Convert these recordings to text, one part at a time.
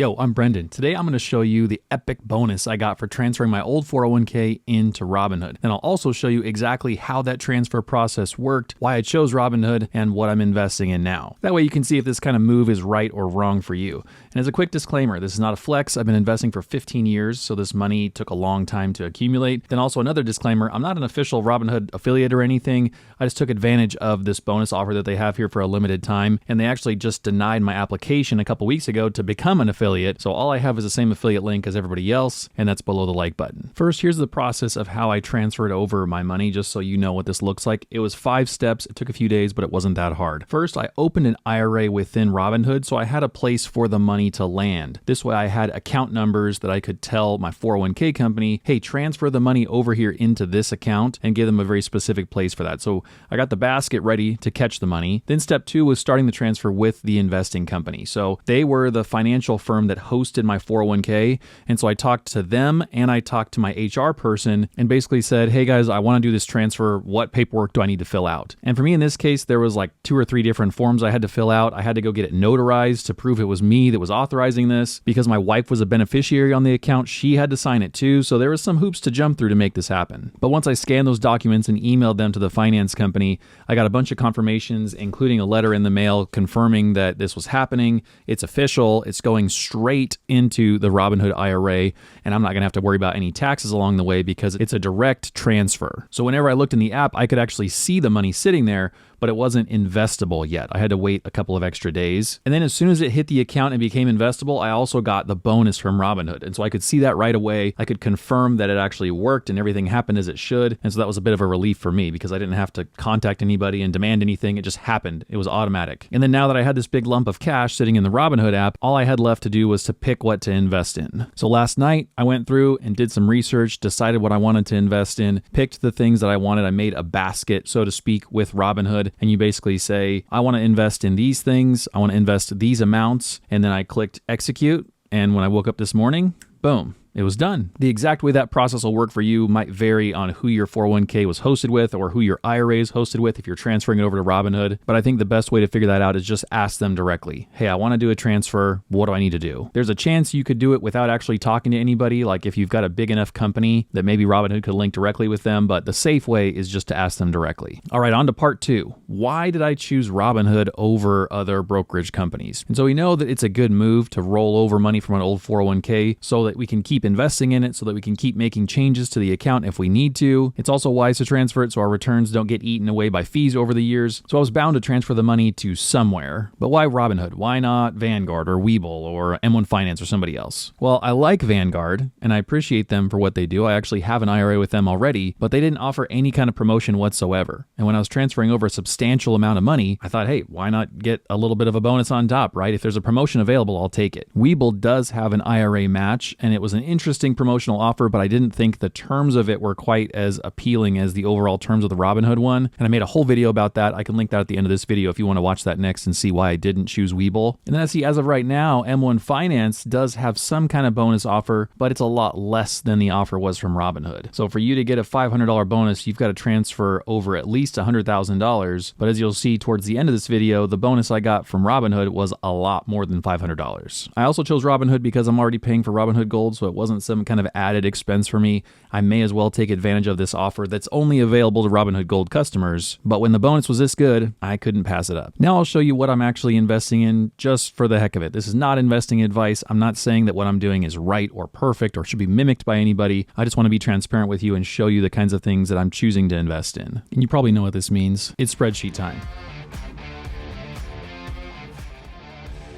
Yo, I'm Brendan. Today I'm going to show you the epic bonus I got for transferring my old 401k into Robinhood. And I'll also show you exactly how that transfer process worked, why I chose Robinhood, and what I'm investing in now. That way you can see if this kind of move is right or wrong for you. And as a quick disclaimer, this is not a flex. I've been investing for 15 years, so this money took a long time to accumulate. Then also another disclaimer, I'm not an official Robinhood affiliate or anything. I just took advantage of this bonus offer that they have here for a limited time, and they actually just denied my application a couple weeks ago to become an affiliate. So all I have is the same affiliate link as everybody else, and that's below the like button. First, here's the process of how I transferred over my money, just so you know what this looks like. It was 5 steps. It took a few days, but it wasn't that hard. First, I opened an IRA within Robinhood, so I had a place for the money to land. This way I had account numbers that I could tell my 401k company, hey, transfer the money over here into this account, and give them a very specific place for that. So I got the basket ready to catch the money. Then step 2 was starting the transfer with the investing company. So they were the financial firm that hosted my 401k. And so I talked to them and I talked to my HR person and basically said, hey guys, I want to do this transfer. What paperwork do I need to fill out? And for me in this case, there was like 2 or 3 different forms I had to fill out. I had to go get it notarized to prove it was me that was authorizing this. Because my wife was a beneficiary on the account, she had to sign it too. So there was some hoops to jump through to make this happen. But once I scanned those documents and emailed them to the finance company, I got a bunch of confirmations, including a letter in the mail confirming that this was happening. It's official. It's going straight into the Robinhood IRA, and I'm not going to have to worry about any taxes along the way because it's a direct transfer. So whenever I looked in the app, I could actually see the money sitting there, but it wasn't investable yet. I had to wait a couple of extra days. And then as soon as it hit the account and became investable, I also got the bonus from Robinhood. And so I could see that right away. I could confirm that it actually worked and everything happened as it should. And so that was a bit of a relief for me because I didn't have to contact anybody and demand anything. It just happened. It was automatic. And then now that I had this big lump of cash sitting in the Robinhood app, all I had left to do was to pick what to invest in. So last night I went through and did some research, decided what I wanted to invest in, picked the things that I wanted. I made a basket, so to speak, with Robinhood. And you basically say, I want to invest in these things. I want to invest these amounts. And then I clicked execute. And when I woke up this morning, boom, it was done. The exact way that process will work for you might vary on who your 401k was hosted with or who your IRA is hosted with if you're transferring it over to Robinhood. But I think the best way to figure that out is just ask them directly. Hey, I want to do a transfer. What do I need to do? There's a chance you could do it without actually talking to anybody. Like if you've got a big enough company that maybe Robinhood could link directly with them, but the safe way is just to ask them directly. All right, on to part 2. Why did I choose Robinhood over other brokerage companies? And so we know that it's a good move to roll over money from an old 401k so that we can keep investing in it, so that we can keep making changes to the account if we need to. It's also wise to transfer it so our returns don't get eaten away by fees over the years. So I was bound to transfer the money to somewhere. But why Robinhood? Why not Vanguard or Webull or M1 Finance or somebody else? Well, I like Vanguard and I appreciate them for what they do. I actually have an IRA with them already, but they didn't offer any kind of promotion whatsoever. And when I was transferring over a substantial amount of money, I thought, hey, why not get a little bit of a bonus on top, right? If there's a promotion available, I'll take it. Webull does have an IRA match, and it was an interesting promotional offer, but I didn't think the terms of it were quite as appealing as the overall terms of the Robinhood one. And I made a whole video about that. I can link that at the end of this video if you want to watch that next and see why I didn't choose Webull. And then I see as of right now, M1 Finance does have some kind of bonus offer, but it's a lot less than the offer was from Robinhood. So for you to get a $500 bonus, you've got to transfer over at least $100,000. But as you'll see towards the end of this video, the bonus I got from Robinhood was a lot more than $500. I also chose Robinhood because I'm already paying for Robinhood Gold, so it wasn't some kind of added expense for me. I may as well take advantage of this offer that's only available to Robinhood Gold customers, but when the bonus was this good, I couldn't pass it up. Now I'll show you what I'm actually investing in just for the heck of it. This is not investing advice. I'm not saying that what I'm doing is right or perfect or should be mimicked by anybody. I just want to be transparent with you and show you the kinds of things that I'm choosing to invest in. And you probably know what this means. It's spreadsheet time.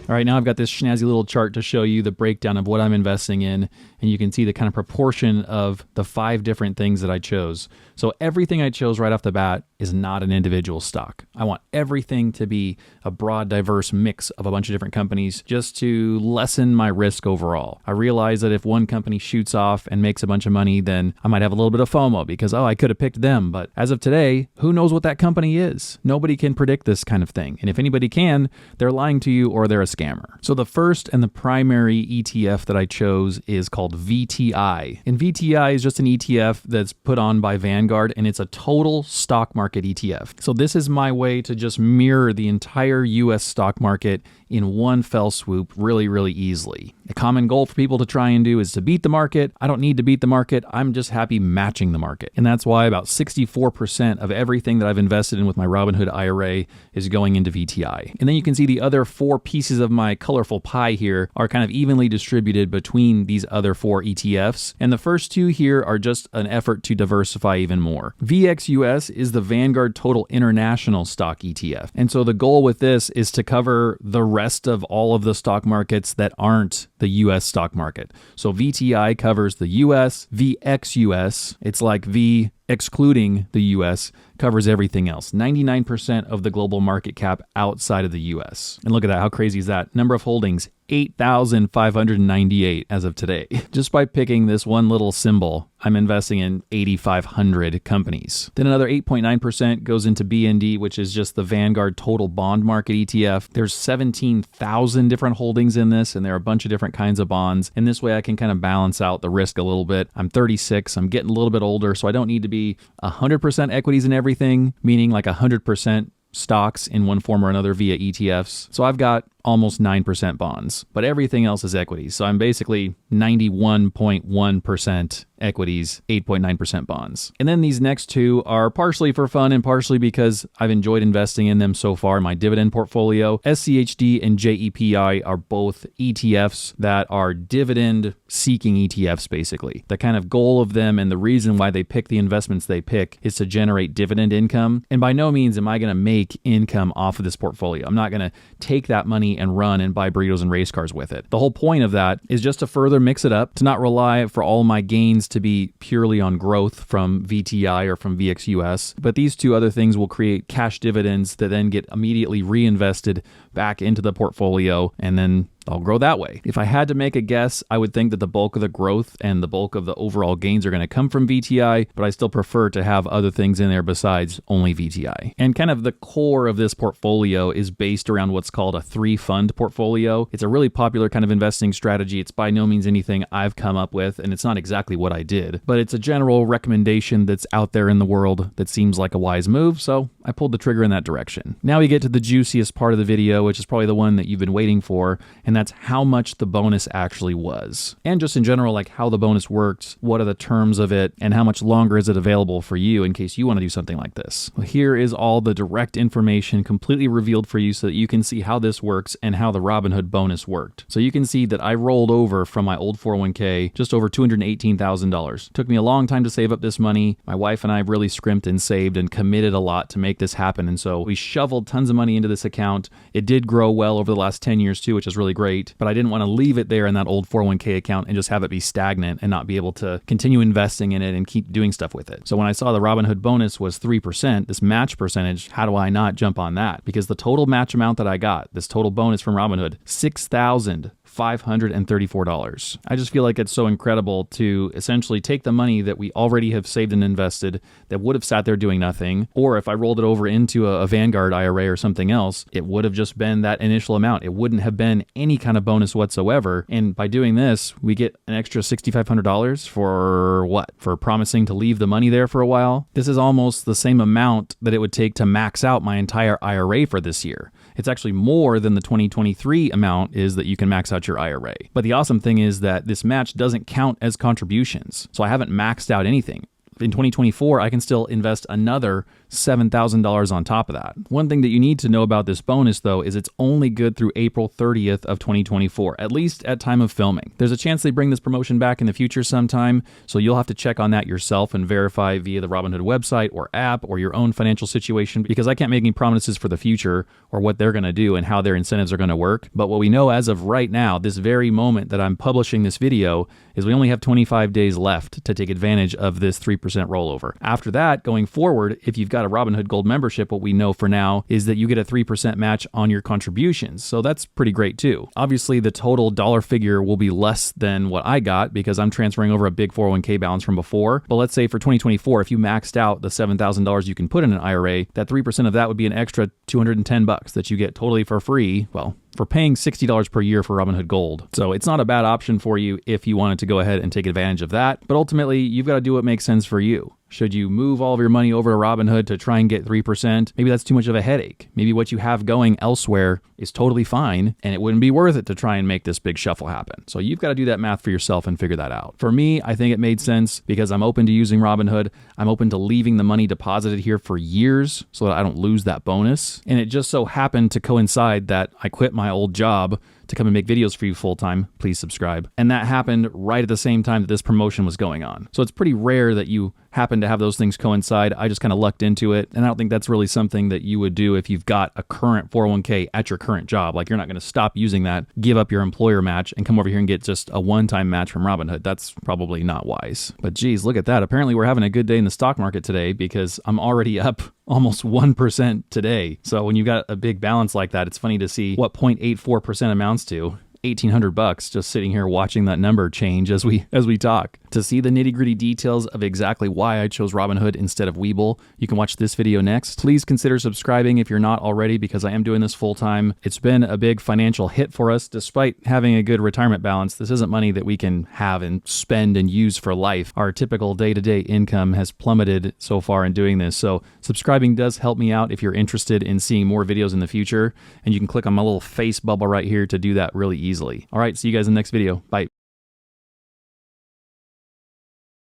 All right, now I've got this snazzy little chart to show you the breakdown of what I'm investing in, and you can see the kind of proportion of the 5 different things that I chose. So everything I chose right off the bat is not an individual stock. I want everything to be a broad, diverse mix of a bunch of different companies just to lessen my risk overall. I realize that if one company shoots off and makes a bunch of money, then I might have a little bit of FOMO because, oh, I could have picked them. But as of today, who knows what that company is? Nobody can predict this kind of thing. And if anybody can, they're lying to you or they're a scammer. So the first and the primary ETF that I chose is called VTI. And VTI is just an ETF that's put on by Vanguard, and it's a total stock market ETF. So this is my way to just mirror the entire US stock market in one fell swoop really, really easily. A common goal for people to try and do is to beat the market. I don't need to beat the market. I'm just happy matching the market. And that's why about 64% of everything that I've invested in with my Robinhood IRA is going into VTI. And then you can see the other 4 pieces of my colorful pie here are kind of evenly distributed between these other 4 ETFs. And the first 2 here are just an effort to diversify even more. VXUS is the Vanguard Total International Stock ETF. And so the goal with this is to cover the rest of all of the stock markets that aren't the US stock market. So VTI covers the US, VXUS, it's like V excluding the US, covers everything else. 99% of the global market cap outside of the US. And look at that, how crazy is that? Number of holdings, 8,598 as of today. Just by picking this one little symbol, I'm investing in 8,500 companies. Then another 8.9% goes into BND, which is just the Vanguard Total Bond Market ETF. There's 17,000 different holdings in this, and there are a bunch of different kinds of bonds. And this way I can kind of balance out the risk a little bit. I'm 36, I'm getting a little bit older, so I don't need to be 100% equities in everything, meaning like 100% stocks in one form or another via ETFs. So I've got almost 9% bonds, but everything else is equities. So I'm basically 91.1% equities, 8.9% bonds. And then these next 2 are partially for fun and partially because I've enjoyed investing in them so far in my dividend portfolio. SCHD and JEPI are both ETFs that are dividend seeking ETFs basically. The kind of goal of them and the reason why they pick the investments they pick is to generate dividend income. And by no means am I going to make income off of this portfolio. I'm not going to take that money and run and buy burritos and race cars with it. The whole point of that is just to further mix it up, to not rely for all my gains to be purely on growth from VTI or from VXUS. But these 2 other things will create cash dividends that then get immediately reinvested back into the portfolio, and then I'll grow that way. If I had to make a guess, I would think that the bulk of the growth and the bulk of the overall gains are going to come from VTI, but I still prefer to have other things in there besides only VTI. And kind of the core of this portfolio is based around what's called a 3-fund portfolio. It's a really popular kind of investing strategy. It's by no means anything I've come up with, and it's not exactly what I did, but it's a general recommendation that's out there in the world that seems like a wise move, so I pulled the trigger in that direction. Now we get to the juiciest part of the video, which is probably the one that you've been waiting for, and that's how much the bonus actually was. And just in general, like how the bonus works, what are the terms of it, and how much longer is it available for you in case you want to do something like this. Well, here is all the direct information completely revealed for you so that you can see how this works and how the Robinhood bonus worked. So you can see that I rolled over from my old 401k just over $218,000. Took me a long time to save up this money. My wife and I really scrimped and saved and committed a lot to make this happen. And so we shoveled tons of money into this account. It did grow well over the last 10 years too, which is really great. But I didn't want to leave it there in that old 401k account and just have it be stagnant and not be able to continue investing in it and keep doing stuff with it. So when I saw the Robinhood bonus was 3%, this match percentage, how do I not jump on that? Because the total match amount that I got, this total bonus from Robinhood, $6,534. I just feel like it's so incredible to essentially take the money that we already have saved and invested that would have sat there doing nothing, or if I rolled it over into a Vanguard IRA or something else, it would have just been that initial amount. It wouldn't have been any kind of bonus whatsoever. And by doing this, we get an extra $6,500 for what? For promising to leave the money there for a while. This is almost the same amount that it would take to max out my entire IRA for this year. It's actually more than the 2023 amount is that you can max out your IRA. But the awesome thing is that this match doesn't count as contributions. So I haven't maxed out anything. In 2024, I can still invest another $7,000 on top of that. One thing that you need to know about this bonus, though, is it's only good through April 30th of 2024, at least at time of filming. There's a chance they bring this promotion back in the future sometime, so you'll have to check on that yourself and verify via the Robinhood website or app or your own financial situation, because I can't make any promises for the future or what they're going to do and how their incentives are going to work. But what we know as of right now, this very moment that I'm publishing this video, is we only have 25 days left to take advantage of this 3% rollover. After that, going forward, if you've got a Robinhood Gold membership, what we know for now is that you get a 3% match on your contributions. So that's pretty great too. Obviously, the total dollar figure will be less than what I got because I'm transferring over a big 401k balance from before. But let's say for 2024, if you maxed out the $7,000 you can put in an IRA, that 3% of that would be an extra $210 that you get totally for free. Well, for paying $60 per year for Robinhood Gold. So it's not a bad option for you if you wanted to go ahead and take advantage of that. But ultimately, you've got to do what makes sense for you. Should you move all of your money over to Robinhood to try and get 3%? Maybe that's too much of a headache. Maybe what you have going elsewhere is totally fine and it wouldn't be worth it to try and make this big shuffle happen. So you've got to do that math for yourself and figure that out. For me, I think it made sense because I'm open to using Robinhood. I'm open to leaving the money deposited here for years so that I don't lose that bonus. And it just so happened to coincide that I quit my old job to come and make videos for you full time. Please subscribe. And that happened right at the same time that this promotion was going on. So it's pretty rare that you happen to have those things coincide. I just kind of lucked into it. And I don't think that's really something that you would do if you've got a current 401k at your current job. Like, you're not going to stop using that, give up your employer match, and come over here and get just a one-time match from Robinhood. That's probably not wise. But geez, look at that. Apparently we're having a good day in the stock market today because I'm already up almost 1% today. So when you've got a big balance like that, it's funny to see what 0.84% amounts to. $1,800 just sitting here watching that number change as we talk. To see the nitty-gritty details of exactly why I chose Robinhood instead of Webull, you can watch this video next. Please consider subscribing if you're not already, because I am doing this full time. It's been a big financial hit for us. Despite having a good retirement balance, this isn't money that we can have and spend and use for life. Our typical day-to-day income has plummeted so far in doing this. So subscribing does help me out if you're interested in seeing more videos in the future. And you can click on my little face bubble right here to do that really easily. All right, see you guys in the next video. Bye.